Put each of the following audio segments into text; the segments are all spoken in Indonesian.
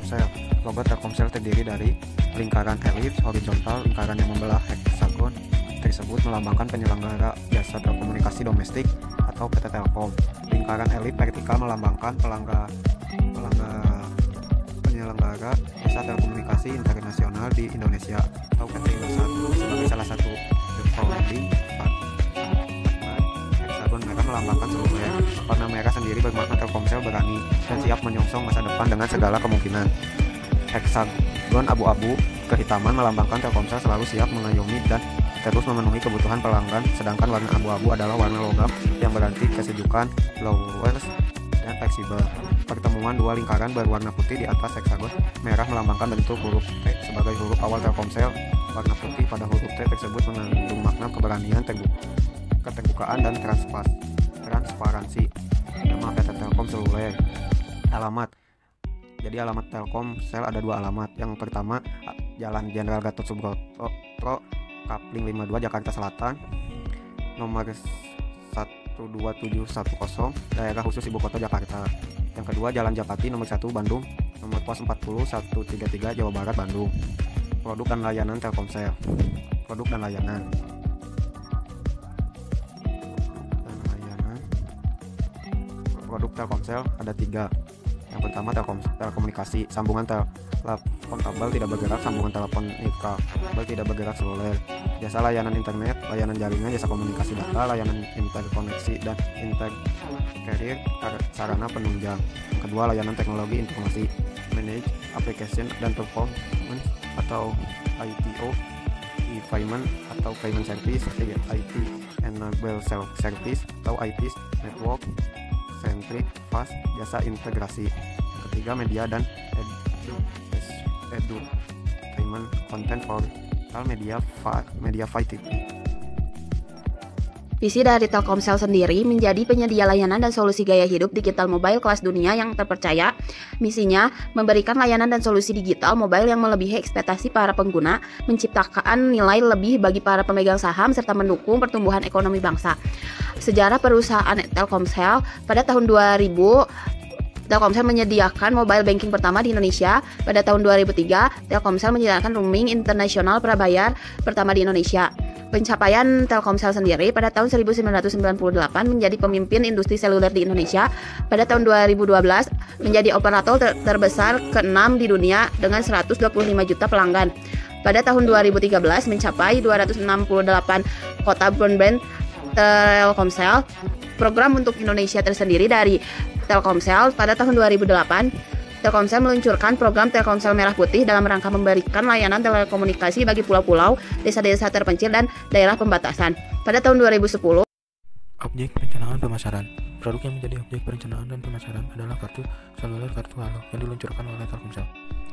Telkomsel. Logo Telkomsel terdiri dari lingkaran elips horizontal, lingkaran yang membelah heksagon tersebut melambangkan penyelenggara jasa telekomunikasi domestik atau PT Telkom. Lingkaran elips vertikal melambangkan penyelenggara jasa telekomunikasi internasional di Indonesia atau PT Indosat sebagai salah satu holding. Heksagon merah melambangkan seluruhnya. Warna merah sendiri bermakna Telkomsel berani dan siap menyongsong masa depan dengan segala kemungkinan. Heksagon abu-abu kehitaman melambangkan Telkomsel selalu siap mengayomi dan terus memenuhi kebutuhan pelanggan, sedangkan warna abu-abu adalah warna logam yang berarti kesejukan, flawless, dan fleksibel. Pertemuan dua lingkaran berwarna putih di atas heksagon merah melambangkan bentuk huruf T sebagai huruf awal Telkomsel. Warna putih pada huruf T tersebut mengandung makna keberanian, keterbukaan, dan transparansi. Nama PT Telkom Seluler. Alamat. Jadi alamat Telkomsel ada dua alamat. Yang pertama Jalan Jenderal Gatot Subroto, Kapling 52 Jakarta Selatan, nomor 12710, daerah khusus Ibu Kota Jakarta. Yang kedua Jalan Japati nomor 1 Bandung, nomor pos 40133 Jawa Barat Bandung. Produk dan layanan Telkomsel. Produk dan layanan. Produk Telkomsel ada 3. Yang pertama telekomunikasi, sambungan telepon kabel tidak bergerak, sambungan telepon kabel tidak bergerak seluler. Jasa layanan internet, layanan jaringan, jasa komunikasi data, layanan interkoneksi dan intercarrier sarana penunjang. Yang kedua layanan teknologi informasi, manage application dan performance atau ITO, e-payment atau payment service, IT enable self service atau IT network centric fast, jasa integrasi. Yang ketiga media dan edutainment content portal media TV. Visi dari Telkomsel sendiri menjadi penyedia layanan dan solusi gaya hidup digital mobile kelas dunia yang terpercaya. Misinya memberikan layanan dan solusi digital mobile yang melebihi ekspektasi para pengguna, menciptakan nilai lebih bagi para pemegang saham, serta mendukung pertumbuhan ekonomi bangsa. Sejarah perusahaan Telkomsel, pada tahun 2000 Telkomsel menyediakan mobile banking pertama di Indonesia. Pada tahun 2003, Telkomsel menyediakan roaming internasional prabayar pertama di Indonesia. Pencapaian Telkomsel sendiri pada tahun 1998 menjadi pemimpin industri seluler di Indonesia. Pada tahun 2012 menjadi operator terbesar ke-6 di dunia dengan 125 juta pelanggan. Pada tahun 2013 mencapai 268 kota broadband Telkomsel. Program untuk Indonesia tersendiri dari Telkomsel. Pada tahun 2008, Telkomsel meluncurkan program Telkomsel Merah Putih dalam rangka memberikan layanan telekomunikasi bagi pulau-pulau, desa-desa terpencil, dan daerah pembatasan. Pada tahun 2010, objek perencanaan pemasaran. Produk yang menjadi objek perencanaan dan pemasaran adalah kartu seluler Kartu Halo yang diluncurkan oleh Telkomsel.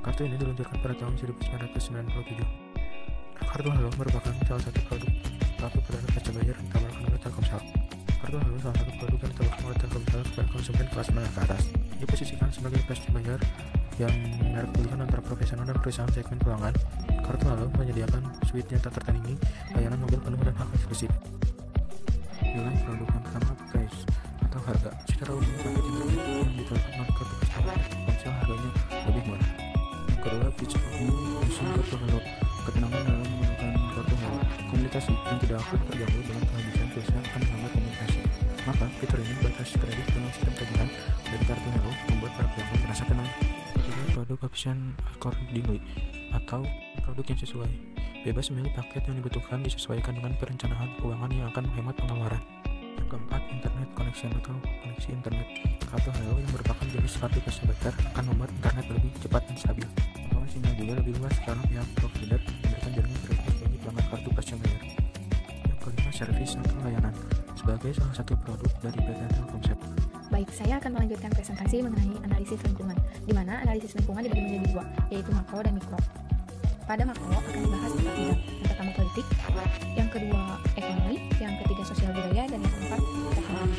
Kartu ini diluncurkan pada tahun 1997. Kartu Halo merupakan salah satu produk kartu perdana pasca bayar yang ditawarkan oleh Telkomsel. Kartu Halo salah satu produk yang ditawarkan oleh Telkomsel kepada konsumen kelas menengah ke atas. Diposisikan sebagai pasca bayar yang merek pilihan antara profesional dan perusahaan segmen pelanggan. Kartu Halo menyediakan suite yang tak tertandingi, layanan mobil penuh dan hak eksklusif. Nilai produk yang pertama, price atau harga. Secara umum paket internet yang ditawarkan oleh kartu customer Telkomsel harganya lebih murah. Yang kedua, feature usung Kartu Halo. Ketenangan dalam menggunakan Kartu Halo. Komunikasi yang tidak akan terganggu dengan kehabisan pulsa akan menghambat komunikasi. Maka fitur ini batas kredit dengan sistem tagihan dari Kartu Halo membuat para pelanggan merasa tenang. Ketiga, produk option accordingly atau produk yang sesuai. Bebas memilih paket yang dibutuhkan disesuaikan dengan perencanaan keuangan yang akan menghemat pengeluaran. Yang keempat, internet connection atau koneksi internet. Kartu Halo yang merupakan jenis kartu pasca bayar akan membuat internet lebih cepat dan stabil. Pengalaman sinyal juga lebih luas karena pihak provider memberikan jaringan prioritas bagi pelanggan kartu pasca bayar. Yang kelima, servis atau layanan. Sebagai salah satu produk dari PT Telkomsel. Baik, saya akan melanjutkan presentasi mengenai analisis lingkungan, di mana analisis lingkungan dibagi menjadi dua, yaitu makro dan mikro. Pada makro akan dibahas 4 bidang, yang pertama politik, yang kedua ekonomi, yang ketiga sosial budaya, dan yang keempat teknologi.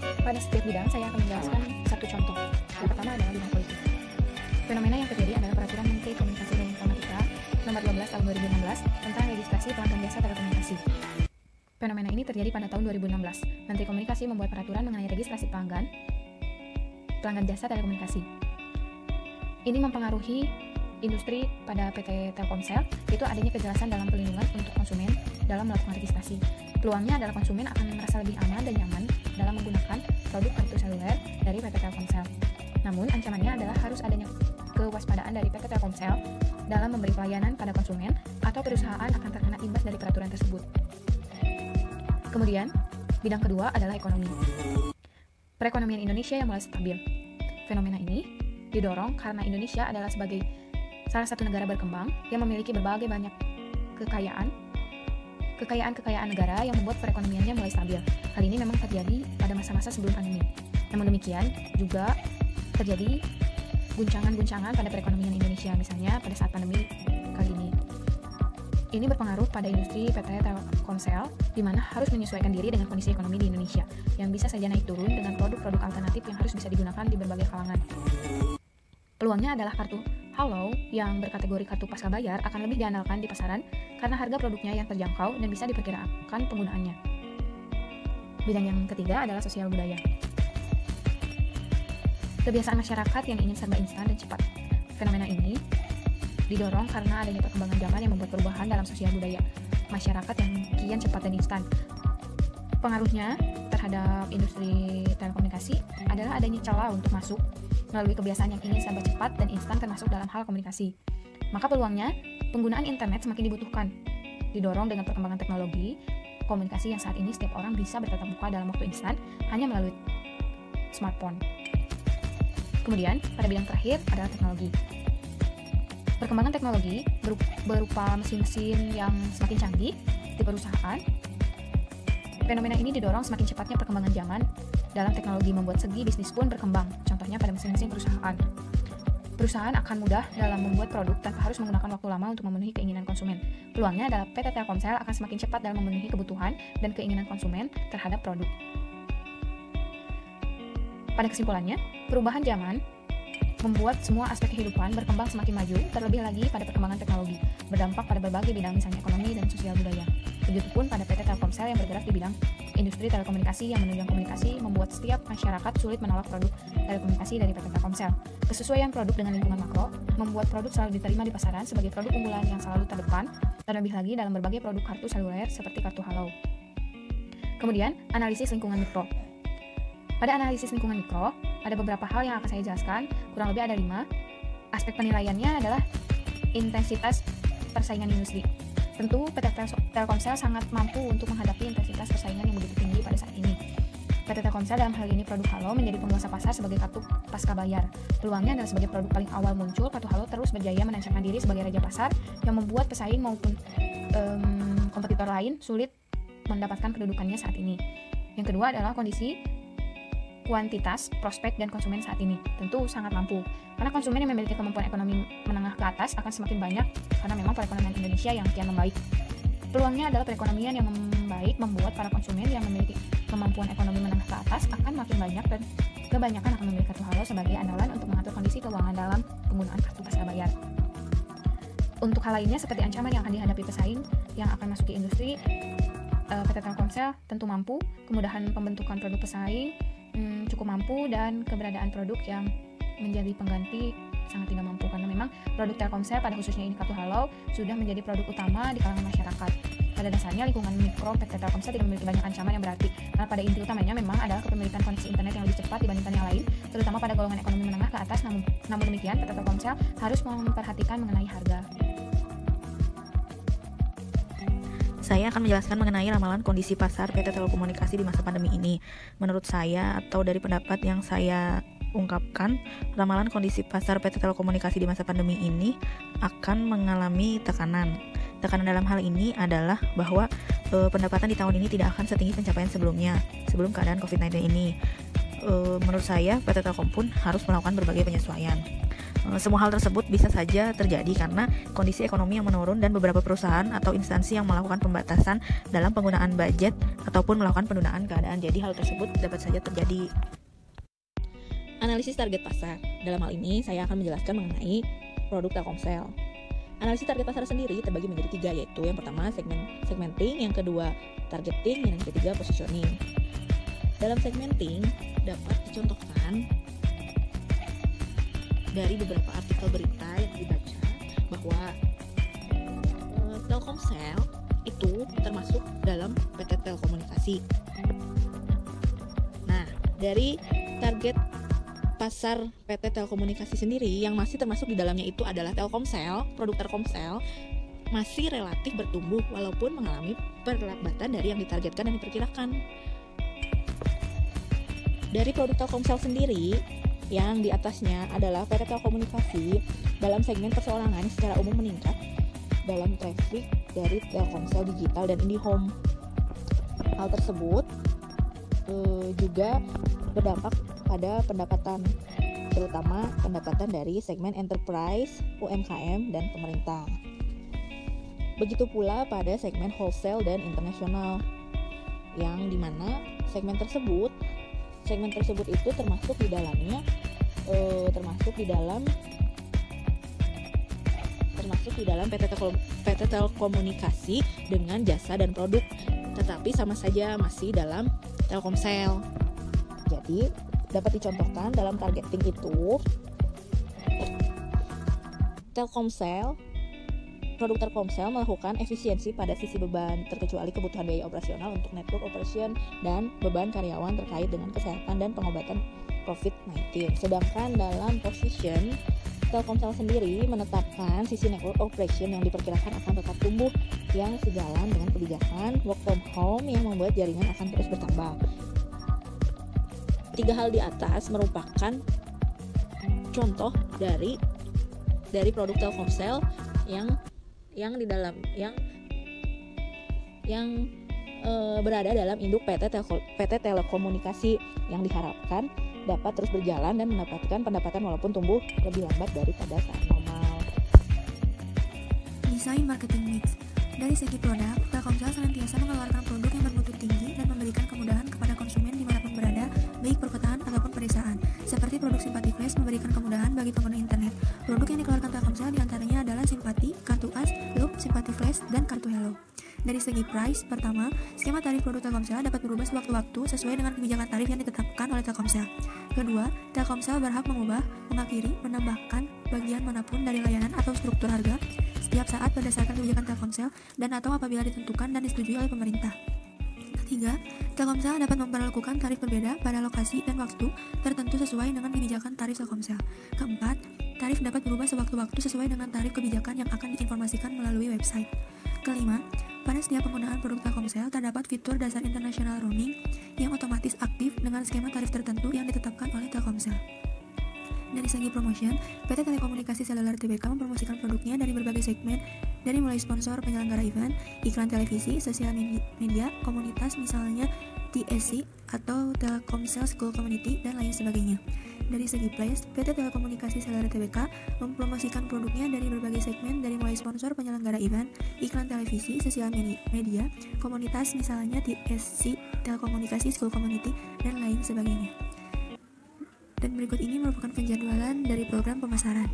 Pada setiap bidang saya akan menjelaskan satu contoh. Yang pertama adalah bidang politik. Fenomena yang terjadi adalah Peraturan Menteri Komunikasi dan Informatika Nomor 12 Tahun 2016 tentang registrasi pelanggan jasa telekomunikasi. Fenomena ini terjadi pada tahun 2016. Menteri Komunikasi membuat peraturan mengenai registrasi pelanggan jasa telekomunikasi. Ini mempengaruhi industri pada PT Telkomsel, yaitu adanya kejelasan dalam perlindungan untuk konsumen dalam melakukan registrasi. Peluangnya adalah konsumen akan merasa lebih aman dan nyaman dalam menggunakan produk kartu seluler dari PT Telkomsel. Namun, ancamannya adalah harus adanya kewaspadaan dari PT Telkomsel dalam memberi pelayanan pada konsumen atau perusahaan akan terkena imbas dari peraturan tersebut. Kemudian, bidang kedua adalah ekonomi. Perekonomian Indonesia yang mulai stabil. Fenomena ini didorong karena Indonesia adalah sebagai salah satu negara berkembang yang memiliki berbagai banyak kekayaan negara yang membuat perekonomiannya mulai stabil. Hal ini memang terjadi pada masa-masa sebelum pandemi. Namun demikian, juga terjadi guncangan-guncangan pada perekonomian Indonesia, misalnya pada saat pandemi kali ini. Ini berpengaruh pada industri PT Telkomsel, di mana harus menyesuaikan diri dengan kondisi ekonomi di Indonesia, yang bisa saja naik turun dengan produk-produk alternatif yang harus bisa digunakan di berbagai kalangan. Peluangnya adalah kartu Halo yang berkategori kartu pascabayar akan lebih diandalkan di pasaran karena harga produknya yang terjangkau dan bisa diperkirakan penggunaannya. Bidang yang ketiga adalah sosial budaya. Kebiasaan masyarakat yang ingin serba instan dan cepat. Fenomena ini didorong karena adanya perkembangan zaman yang membuat perubahan dalam sosial budaya masyarakat yang kian cepat dan instan. Pengaruhnya terhadap industri telekomunikasi adalah adanya celah untuk masuk melalui kebiasaan yang ingin serba cepat dan instan termasuk dalam hal komunikasi. Maka peluangnya, penggunaan internet semakin dibutuhkan. Didorong dengan perkembangan teknologi, komunikasi yang saat ini setiap orang bisa bertatap muka dalam waktu instan hanya melalui smartphone. Kemudian, pada bidang terakhir adalah teknologi. Perkembangan teknologi berupa mesin-mesin yang semakin canggih di perusahaan. Fenomena ini didorong semakin cepatnya perkembangan zaman dalam teknologi membuat segi bisnis pun berkembang, contohnya pada mesin-mesin perusahaan. Perusahaan akan mudah dalam membuat produk tanpa harus menggunakan waktu lama untuk memenuhi keinginan konsumen. Peluangnya adalah PT Telkomsel akan semakin cepat dalam memenuhi kebutuhan dan keinginan konsumen terhadap produk. Pada kesimpulannya, perubahan zaman membuat semua aspek kehidupan berkembang semakin maju, terlebih lagi pada perkembangan teknologi, berdampak pada berbagai bidang misalnya ekonomi dan sosial budaya. Begitupun pada PT Telkomsel yang bergerak di bidang industri telekomunikasi yang menunjang komunikasi membuat setiap masyarakat sulit menolak produk telekomunikasi dari PT Telkomsel. Kesesuaian produk dengan lingkungan makro membuat produk selalu diterima di pasaran sebagai produk unggulan yang selalu terdepan, terlebih lagi dalam berbagai produk kartu seluler seperti kartu Halo. Kemudian, analisis lingkungan mikro. Pada analisis lingkungan mikro, ada beberapa hal yang akan saya jelaskan, kurang lebih ada 5. Aspek penilaiannya adalah intensitas persaingan industri. Tentu PT Telkomsel sangat mampu untuk menghadapi intensitas persaingan yang begitu tinggi pada saat ini. PT Telkomsel dalam hal ini produk Halo menjadi penguasa pasar sebagai kartu pascabayar. Peluangnya adalah sebagai produk paling awal muncul, kartu Halo terus berjaya menancapkan diri sebagai raja pasar yang membuat pesaing maupun kompetitor lain sulit mendapatkan kedudukannya saat ini. Yang kedua adalah kondisi kuantitas, prospek, dan konsumen saat ini. Tentu sangat mampu, karena konsumen yang memiliki kemampuan ekonomi menengah ke atas akan semakin banyak karena memang perekonomian Indonesia yang kian membaik. Peluangnya adalah perekonomian yang membaik membuat para konsumen yang memiliki kemampuan ekonomi menengah ke atas akan makin banyak dan kebanyakan akan memiliki kartu Halo sebagai andalan untuk mengatur kondisi keuangan dalam penggunaan kartu pascabayar. Untuk hal lainnya seperti ancaman yang akan dihadapi pesaing yang akan masuk ke industri, PT Telkomsel tentu mampu, kemudahan pembentukan produk pesaing cukup mampu, dan keberadaan produk yang menjadi pengganti sangat tidak mampu, karena memang produk Telkomsel pada khususnya ini kartu Halo sudah menjadi produk utama di kalangan masyarakat. Pada dasarnya lingkungan mikro PT Telkomsel tidak memiliki banyak ancaman yang berarti, karena pada inti utamanya memang adalah kepemilikan koneksi internet yang lebih cepat dibandingkan yang lain, terutama pada golongan ekonomi menengah ke atas. Namun demikian, PT Telkomsel harus memperhatikan mengenai harga. Saya akan menjelaskan mengenai ramalan kondisi pasar PT Telekomunikasi di masa pandemi ini. Menurut saya, atau dari pendapat yang saya ungkapkan, ramalan kondisi pasar PT Telekomunikasi di masa pandemi ini akan mengalami tekanan. Tekanan dalam hal ini adalah bahwa pendapatan di tahun ini tidak akan setinggi pencapaian sebelumnya, sebelum keadaan COVID-19 ini. Menurut saya, PT Telkom pun harus melakukan berbagai penyesuaian. Semua hal tersebut bisa saja terjadi karena kondisi ekonomi yang menurun dan beberapa perusahaan atau instansi yang melakukan pembatasan dalam penggunaan budget ataupun melakukan penundaan keadaan. Jadi hal tersebut dapat saja terjadi. Analisis target pasar. Dalam hal ini saya akan menjelaskan mengenai produk Telkomsel. Analisis target pasar sendiri terbagi menjadi 3, yaitu yang pertama segmenting, yang kedua targeting, dan yang ketiga positioning. Dalam segmenting dapat dicontohkan dari beberapa artikel berita yang dibaca bahwa Telkomsel itu termasuk dalam PT Telekomunikasi. Nah, dari target pasar PT Telekomunikasi sendiri yang masih termasuk di dalamnya itu adalah Telkomsel, produk Telkomsel masih relatif bertumbuh walaupun mengalami perlambatan dari yang ditargetkan dan diperkirakan. Dari produk Telkomsel sendiri yang di atasnya adalah PT Telekomunikasi dalam segmen perseorangan secara umum meningkat dalam traffic dari Telkomsel Digital dan IndiHome. Hal tersebut juga berdampak pada pendapatan, terutama pendapatan dari segmen enterprise, UMKM, dan pemerintah. Begitu pula pada segmen wholesale dan internasional, yang dimana segmen tersebut itu termasuk di dalam PT Telekomunikasi dengan jasa dan produk, tetapi sama saja masih dalam Telkomsel. Jadi dapat dicontohkan dalam targeting itu produk Telkomsel melakukan efisiensi pada sisi beban, terkecuali kebutuhan biaya operasional untuk network operation dan beban karyawan terkait dengan kesehatan dan pengobatan COVID-19. Sedangkan dalam position, Telkomsel sendiri menetapkan sisi network operation yang diperkirakan akan tetap tumbuh yang sejalan dengan kebijakan work from home yang membuat jaringan akan terus bertambah. Tiga hal di atas merupakan contoh dari produk Telkomsel yang berada dalam induk PT Telekomunikasi yang diharapkan dapat terus berjalan dan mendapatkan pendapatan walaupun tumbuh lebih lambat daripada saat normal. Desain marketing mix. Dari segi produk, Telkomsel senantiasa mengeluarkan produk yang bermutu tinggi dan memberikan kemudahan kepada konsumen dimanapun berada, baik perkotaan ataupun pedesaan. Seperti produk Simpati Flash memberikan kemudahan bagi pengguna internet. Produk yang dikeluarkan Telkomsel diantaranya adalah Simpati, Kartu As, Loop, Simpati Flash, dan Kartu Hello. Dari segi price, pertama, skema tarif produk Telkomsel dapat berubah sewaktu-waktu sesuai dengan kebijakan tarif yang ditetapkan oleh Telkomsel. Kedua, Telkomsel berhak mengubah, mengakhiri, menambahkan bagian manapun dari layanan atau struktur harga setiap saat berdasarkan kebijakan Telkomsel dan atau apabila ditentukan dan disetujui oleh pemerintah. Ketiga, Telkomsel dapat memperlakukan tarif berbeda pada lokasi dan waktu tertentu sesuai dengan kebijakan tarif Telkomsel. Keempat, tarif dapat berubah sewaktu-waktu sesuai dengan tarif kebijakan yang akan diinformasikan melalui website. Kelima, pada setiap penggunaan produk Telkomsel terdapat fitur dasar international roaming yang otomatis aktif dengan skema tarif tertentu yang ditetapkan oleh Telkomsel. Dari segi promotion, PT Telekomunikasi Seluler Tbk mempromosikan produknya dari berbagai segmen, dari mulai sponsor penyelenggara event, iklan televisi, sosial media, komunitas misalnya TSC atau Telkomsel School Community, dan lain sebagainya. Dari segi place, PT Telekomunikasi Seluler Tbk mempromosikan produknya dari berbagai segmen, dari mulai sponsor penyelenggara event, iklan televisi, sosial media, komunitas misalnya TSC, Telekomunikasi School Community, dan lain sebagainya. Dan berikut ini merupakan penjadwalan dari program pemasaran.